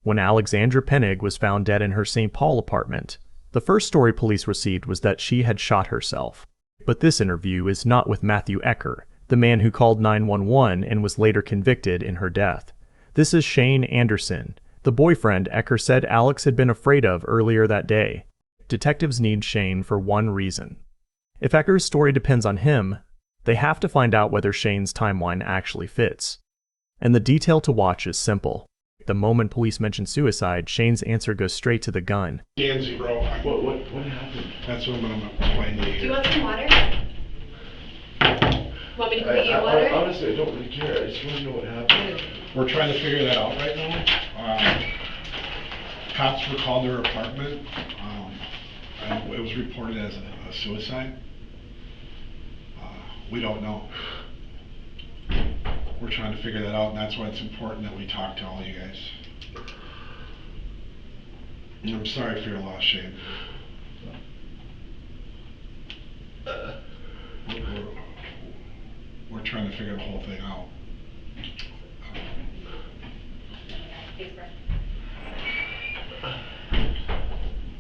when Alexandra Pennig was found dead in her St. Paul apartment. The first story police received was that she had shot herself. But this interview is not with Phillip Ecker, the man who called 911 and was later convicted in her death. This is Shane Anderson, the boyfriend Ecker said Alex had been afraid of earlier that day. Detectives need Shane for one reason. If Ecker's story depends on him, they have to find out whether Shane's timeline actually fits. And the detail to watch is simple. The moment police mention suicide, Shane's answer goes straight to the gun. Danzy, bro. What happened? That's what I'm going to explain to you. Do you want some water? Want me to go get you water? Honestly, I don't really care. I just want to know what happened. We're trying to figure that out right now. Cops were called to her apartment. It was reported as a suicide. We don't know. We're trying to figure that out, and that's why it's important that we talk to all you guys. And I'm sorry for your loss, Shane. We're trying to figure the whole thing out.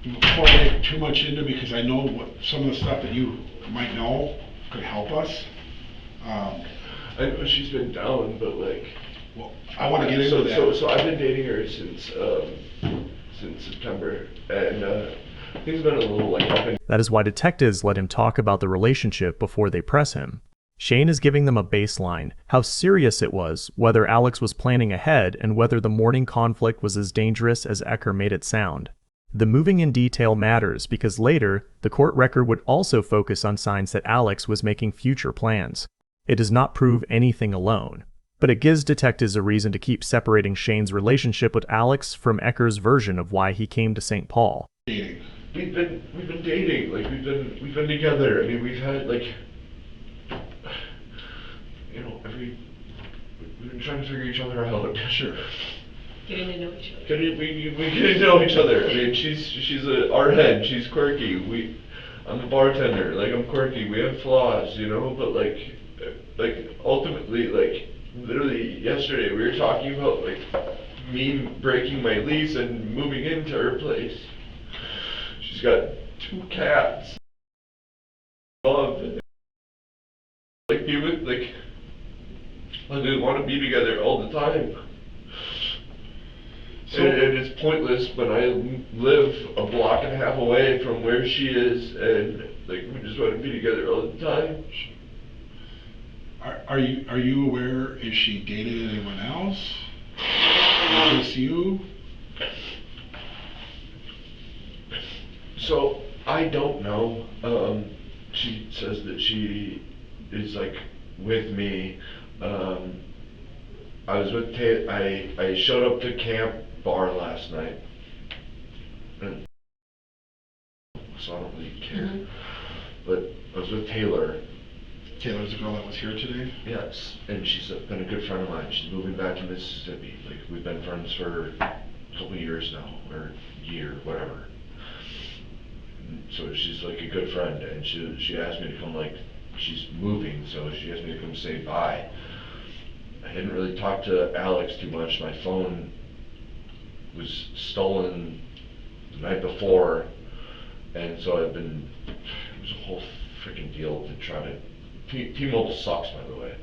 Before I get too much into it, because I know what some of the stuff that you might know could help us. I know she's been down, but like, well, I want to get into that. So I've been dating her since September, and things have been a little like up and. That is why detectives let him talk about the relationship before they press him. Shane is giving them a baseline, how serious it was, whether Alex was planning ahead, and whether the morning conflict was as dangerous as Ecker made it sound. The moving in detail matters because later, the court record would also focus on signs that Alex was making future plans. It does not prove anything alone, but it gives detectives a reason to keep separating Shane's relationship with Alex from Ecker's version of why he came to St. Paul. We've been dating, like we've been together. I mean, we've had like, you know, we've been trying to figure each other out. Sure. Getting to know each other. We get to know each other. I mean, she's our head. She's quirky. I'm the bartender. Like, I'm quirky. We have flaws, you know. But like ultimately, like literally yesterday, we were talking about like me breaking my lease and moving into her place. She's got 2 cats. Like be with like we want to be together all the time. So, and it's pointless when I live a block and a half away from where she is, and like we just want to be together all the time. Are you aware? Is she dated anyone else? Is this you? So I don't know. She says that she is like with me. I was with I showed up to camp bar last night, and so I don't really care. Mm-hmm. But I was with Taylor. Taylor's the girl that was here today? Yes, and she's been a good friend of mine. She's moving back to Mississippi. Like, we've been friends for a couple of years now, or a year, whatever. And so she's like a good friend, and she asked me to come, like, she's moving, so she asked me to come say bye. I hadn't really talked to Alex too much. My phone was stolen the night before, and so it was a whole freaking deal to try to. T-Mobile sucks, by the way.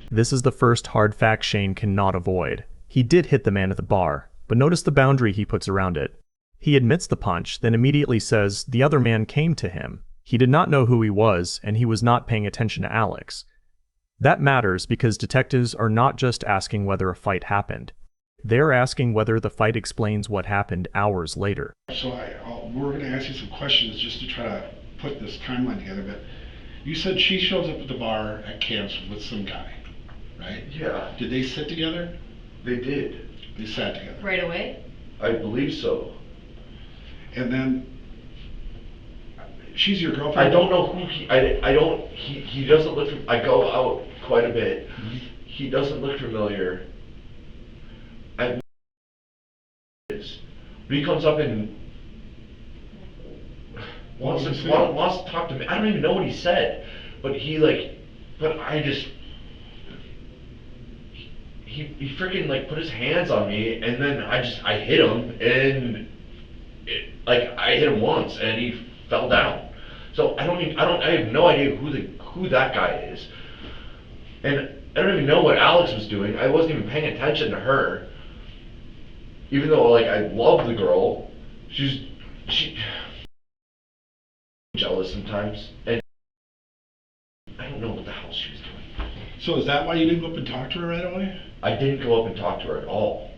This is the first hard fact Shane cannot avoid. He did hit the man at the bar, but notice the boundary he puts around it. He admits the punch, then immediately says the other man came to him. He did not know who he was, and he was not paying attention to Alex. That matters because detectives are not just asking whether a fight happened. They're asking whether the fight explains what happened hours later. So we're going to ask you some questions just to try to put this timeline together, but you said she shows up at the bar at camps with some guy, right? Yeah. Did they sit together? They did. They sat together. Right away? I believe so. And then, she's your girlfriend? I don't know who he doesn't look, I go out quite a bit. Mm-hmm. He doesn't look familiar. But he comes up and wants to talk to me. I don't even know what he said, but he he freaking like put his hands on me, and then I hit him, and I hit him once, and he fell down. So I have no idea who that guy is, and I don't even know what Alex was doing. I wasn't even paying attention to her, even though like I love the girl. She jealous sometimes, and I don't know what the hell she was doing. So is that why you didn't go up and talk to her right away? I didn't go up and talk to her at all.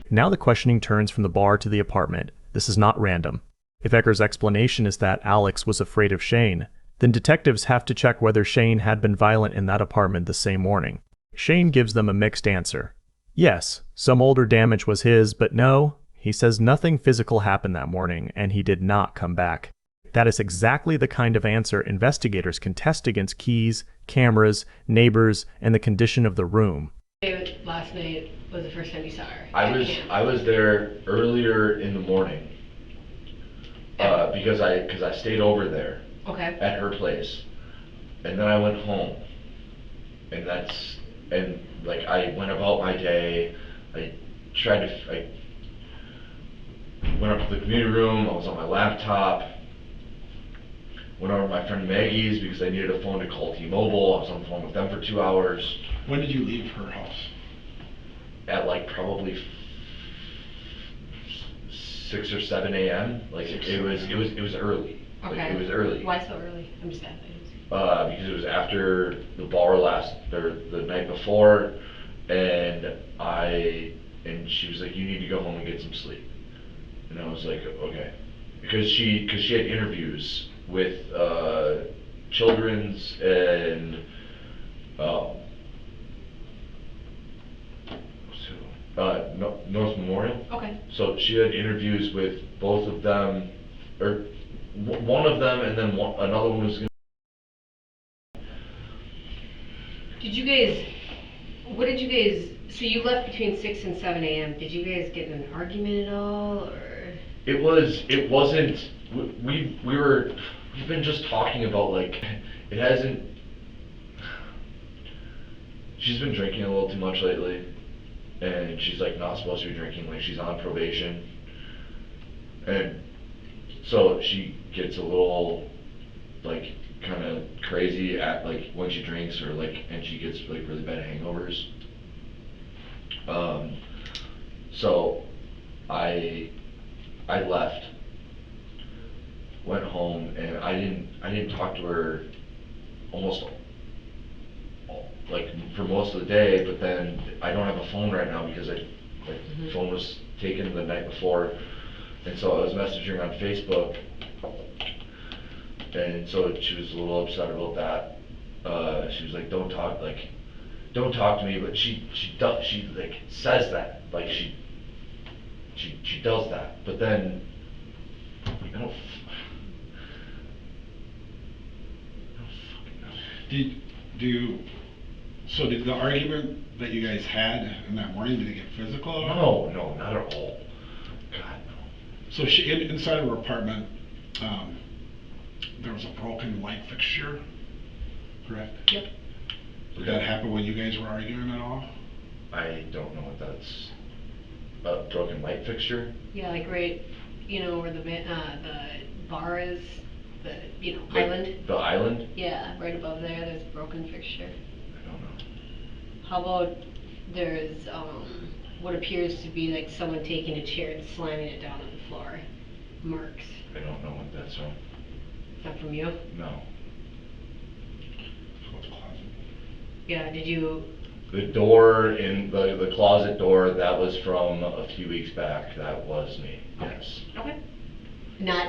Now the questioning turns from the bar to the apartment. This is not random. If Ecker's explanation is that Alex was afraid of Shane, then detectives have to check whether Shane had been violent in that apartment the same morning. Shane gives them a mixed answer. Yes, some older damage was his, but no, he says nothing physical happened that morning, and he did not come back. That is exactly the kind of answer investigators can test against keys, cameras, neighbors, and the condition of the room. Last night was the first time you saw her. I was there earlier in the morning because I stayed over there. Okay. At her place, and then I went home, and I went about my day. I went up to the community room. I was on my laptop. Went over to my friend Maggie's because I needed a phone to call T-Mobile. I was on the phone with them for 2 hours. When did you leave her house? At like probably 6 or 7 a.m. Like it was early. Okay. Like, it was early. Why so early? I'm just asking. Because it was after the bar the night before, and she was like, you need to go home and get some sleep. And I was like, okay. Because she had interviews with Children's and North Memorial. Okay. So she had interviews with both of them, or one of them, and then another one was. So you left between 6 and 7 a.m. Did you guys get in an argument at all, or? It wasn't, we've been just talking about like, it hasn't, she's been drinking a little too much lately, and she's like not supposed to be drinking, like she's on probation, and so she gets a little like kind of crazy at like when she drinks, or like, and she gets like really bad hangovers. So I left, went home, and I didn't talk to her almost like for most of the day. But then I don't have a phone right now because the phone was taken the night before, and so I was messaging her on Facebook, and so she was a little upset about that. She was like, don't talk to me, but she like says that, like she does that, but then I don't fucking know. Did the argument that you guys had in that morning, did it get physical at all? No, not at all. God, no. So inside of her apartment, there was a broken light fixture, correct? Yep. Did that happen when you guys were arguing at all? I don't know what that's. A broken light fixture? Yeah, like right, where the bar is, Like island. The island? Yeah, right above there's a broken fixture. I don't know. How about there's what appears to be like someone taking a chair and slamming it down on the floor. Marks. I don't know what that's from. Is that from you? No. What's closet? Yeah, did you? The door in the closet door, that was from a few weeks back. That was me. Yes. Okay.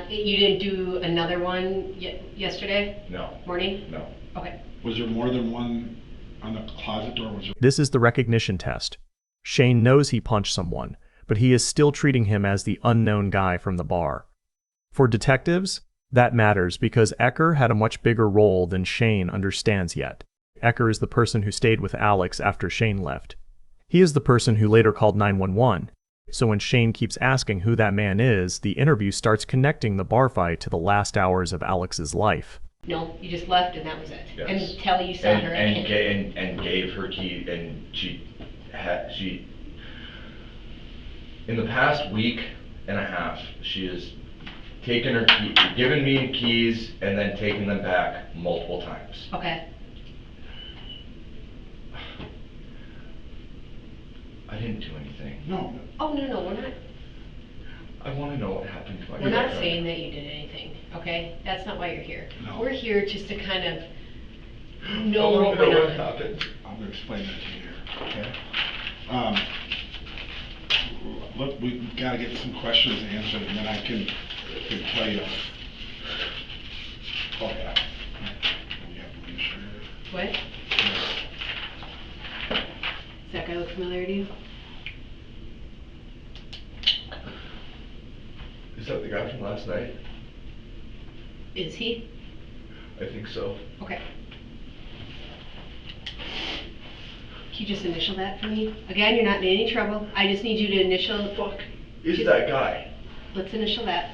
You didn't do another one yesterday? No. Morning? No. Okay. Was there more than one on the closet door? This is the recognition test. Shane knows he punched someone, but he is still treating him as the unknown guy from the bar. For detectives, that matters because Ecker had a much bigger role than Shane understands yet. Ecker is the person who stayed with Alex after Shane left. He is the person who later called 911, so when Shane keeps asking who that man is, the interview starts connecting the bar fight to the last hours of Alex's life. No, you just left and that was it. Yes. Until you saw her and gave her key, and she in the past week and a half, she has given me keys and then taken them back multiple times. Okay. I didn't do anything. No. Oh, no, we're not. I want to know what happened to my We're not girlfriend. saying that you did anything, okay? That's not why you're here. No. We're here just to kind of I know want what to know went what on. happened. I'm gonna explain that to you here. Okay. Look, we gotta get some questions answered, and then I can tell you. Oh, yeah. Yeah, I'm sure. What? Does that guy look familiar to you? Is that the guy from last night? Is he? I think so. Okay. Can you just initial that for me? Again, you're not in any trouble. I just need you to initial. Fuck is that guy? Let's initial that.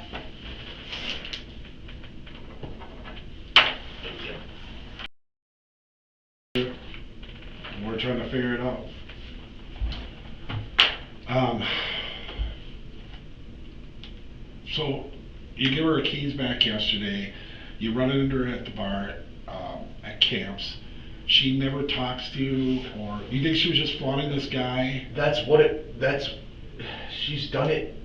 We're trying to figure it out. So you give her her keys back yesterday. You run into her at the bar, at camps. She never talks to you, or you think she was just flaunting this guy? She's done it.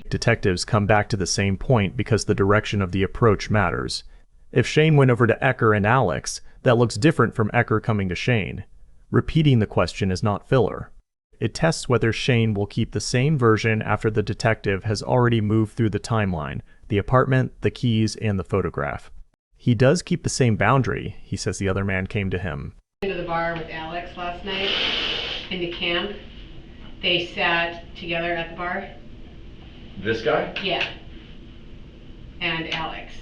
Detectives come back to the same point because the direction of the approach matters. If Shane went over to Ecker and Alex, that looks different from Ecker coming to Shane. Repeating the question is not filler. It tests whether Shane will keep the same version after the detective has already moved through the timeline, the apartment, the keys, and the photograph. He does keep the same boundary. He says the other man came to him. Into the bar with Alex last night in the camp. They sat together at the bar. This guy? Yeah. And Alex.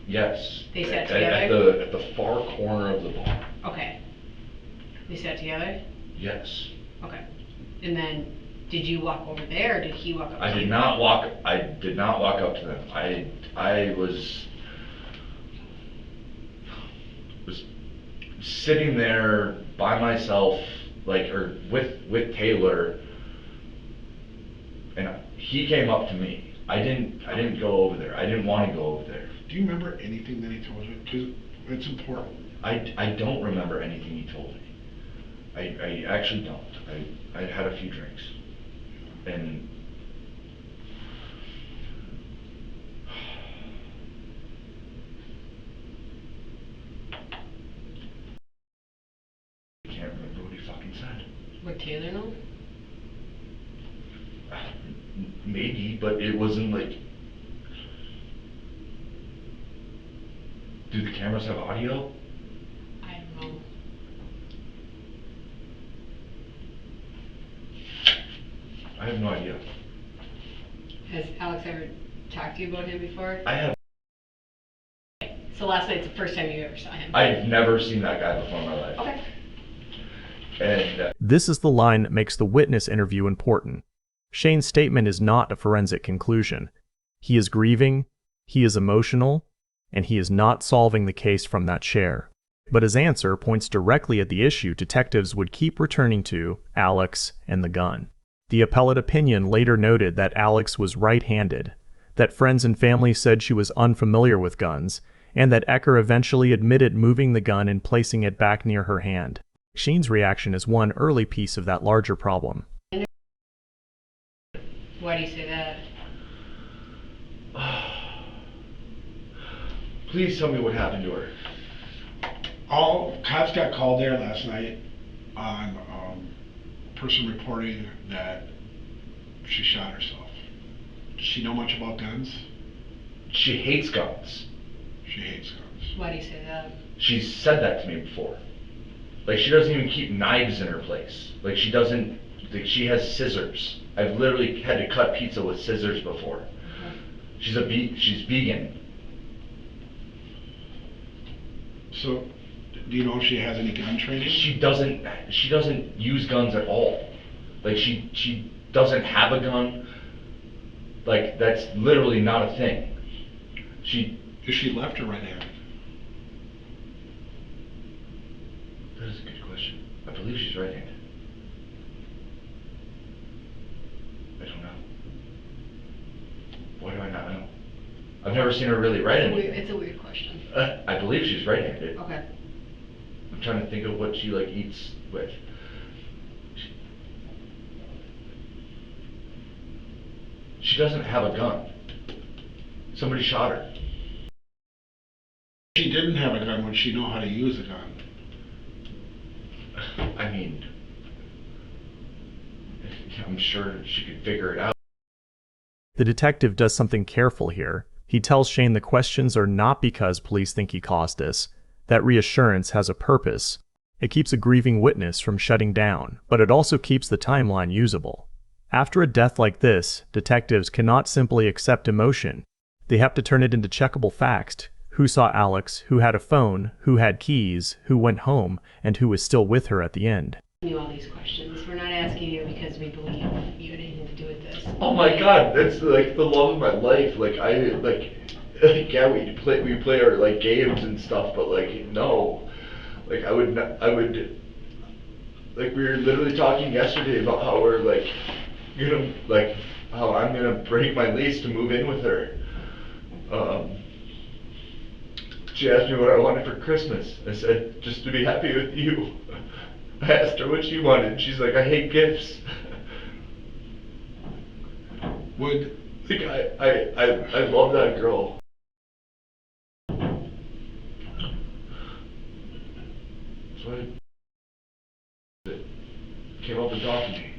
Yes. They sat At together? the far corner of the bar. Okay. They sat together? Yes. Okay. And then, did you walk over there, or did he walk up to you? I did not walk up to them. I was sitting there by myself, or with Taylor, and he came up to me. I didn't go over there. I didn't want to go over there. Do you remember anything that he told you? Because it's important. I don't remember anything he told me. I actually don't. I had a few drinks, and I can't remember what he fucking said. Would Taylor know? Maybe, but it wasn't like. Do the cameras have audio? I don't know. I have no idea. Has Alex ever talked to you about him before? I have. So last night's the first time you ever saw him? I've never seen that guy before in my life. Okay. And This is the line that makes the witness interview important. Shane's statement is not a forensic conclusion. He is grieving, he is emotional, and he is not solving the case from that chair. But his answer points directly at the issue detectives would keep returning to, Alex and the gun. The appellate opinion later noted that Alex was right-handed, that friends and family said she was unfamiliar with guns, and that Ecker eventually admitted moving the gun and placing it back near her hand. Shane's reaction is one early piece of that larger problem. Why do you say that? please tell me what happened to her. Cops got called there last night on person reporting that she shot herself. Does she know much about guns? She hates guns. She hates guns. Why do you say that? She's said that to me before. Like, she doesn't even keep knives in her place. Like, she doesn't, like, she has scissors. I've literally had to cut pizza with scissors before. Okay. She's vegan. So, do you know if she has any gun training? She doesn't use guns at all. Like, she doesn't have a gun. Like, that's literally not a thing. Is she left or right-handed? That is a good question. I believe she's right-handed. I don't know. Why do I not know? I've never seen her really write anything. It's a weird question. I believe she's right-handed. Okay. I'm trying to think of what she like eats with. She doesn't have a gun. Somebody shot her. She didn't have a gun when she knew how to use a gun. I mean, I'm sure she could figure it out. The detective does something careful here. He tells Shane the questions are not because police think he caused this. That reassurance has a purpose. It keeps a grieving witness from shutting down, but it also keeps the timeline usable. After a death like this, detectives cannot simply accept emotion. They have to turn it into checkable facts. Who saw Alex, who had a phone, who had keys, who went home, and who was still with her at the end. You all these questions. We're not asking you because we believe you had anything to do with this. Oh my God, that's like the love of my life. Like yeah, we play our like games and stuff, but like no, like I would like we were literally talking yesterday about how we're like gonna like how I'm gonna break my lease to move in with her. She asked me what I wanted for Christmas. I said, just to be happy with you. I asked her what she wanted. She's like, I hate gifts. Would Like I love that girl. So I came up and talked to me.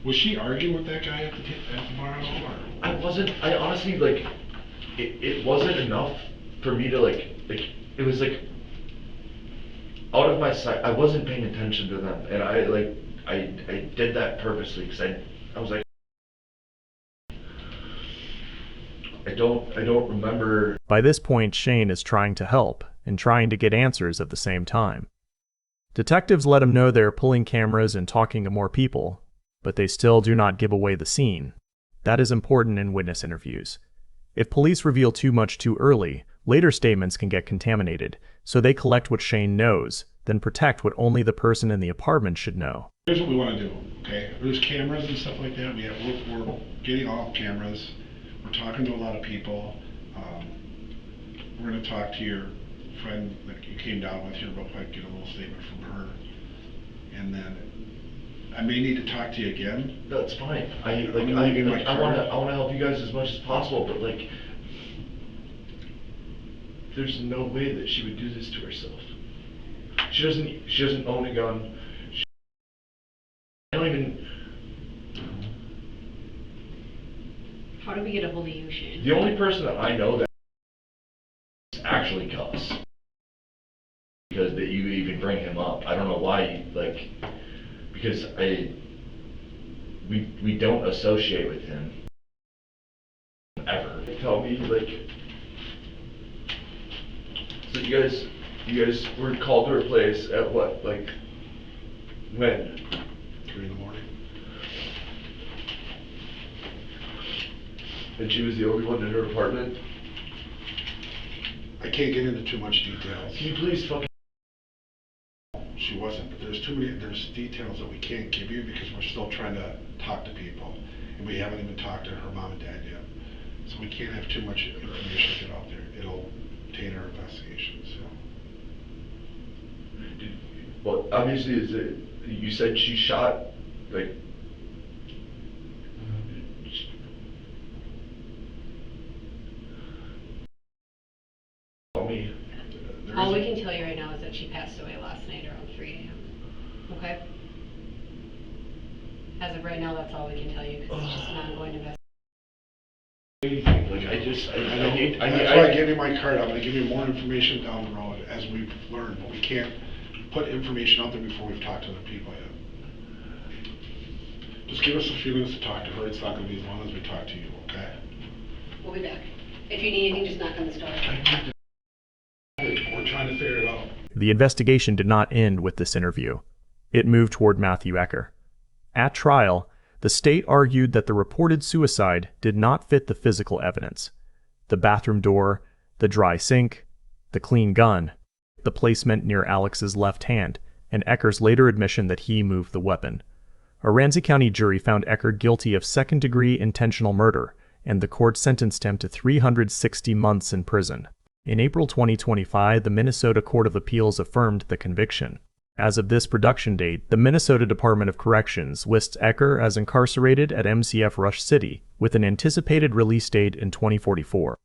was she arguing with that guy at the bar at all? Or? I wasn't. I honestly like. It wasn't enough for me to like. It was like out of my sight. I wasn't paying attention to them, and I did that purposely because I was like. I don't remember. By this point, Shane is trying to help and trying to get answers at the same time. Detectives let him know they're pulling cameras and talking to more people, but they still do not give away the scene. That is important in witness interviews. If police reveal too much too early, later statements can get contaminated, so they collect what Shane knows, then protect what only the person in the apartment should know. Here's what we want to do, okay? There's cameras and stuff like that. We're getting all cameras. We're talking to a lot of people. We're going to talk to your friend that you came down with here real quick, get a little statement from her. And then I may need to talk to you again. That's fine. I I'm leaving my want card. to help you guys as much as possible, but like, there's no way that she would do this to herself. She doesn't own a gun. I don't even. How do we get a hold of you, Shane? The only person that I know that actually Gus, because that you even bring him up. I don't know why, like, because we don't associate with him ever. They tell me like, so you guys were called to her place at what, like, when? 3 in the morning. And she was the only one in her apartment? I can't get into too much details. Can you please fucking... She wasn't, but there's details that we can't give you because we're still trying to talk to people. And we haven't even talked to her mom and dad yet. So we can't have too much information get out there. It'll taint our investigation, so. Well, obviously, you said she shot, like... me. All we can tell you right now is that she passed away last night around 3 a.m. Okay? As of right now, that's all we can tell you because it's just an ongoing investigation. Like, That's why I gave you my card. I'm going to give you more information down the road as we've learned, but we can't put information out there before we've talked to the people yet. Just give us a few minutes to talk to her. It's not going to be as long as we talk to you, okay? We'll be back. If you need anything, just knock on the door. We're trying to figure it out. The investigation did not end with this interview. It moved toward Matthew Ecker. At trial, the state argued that the reported suicide did not fit the physical evidence. The bathroom door, the dry sink, the clean gun, the placement near Alex's left hand, and Ecker's later admission that he moved the weapon. A Ramsey County jury found Ecker guilty of second-degree intentional murder, and the court sentenced him to 360 months in prison. In April 2025, the Minnesota Court of Appeals affirmed the conviction. As of this production date, the Minnesota Department of Corrections lists Ecker as incarcerated at MCF Rush City, with an anticipated release date in 2044.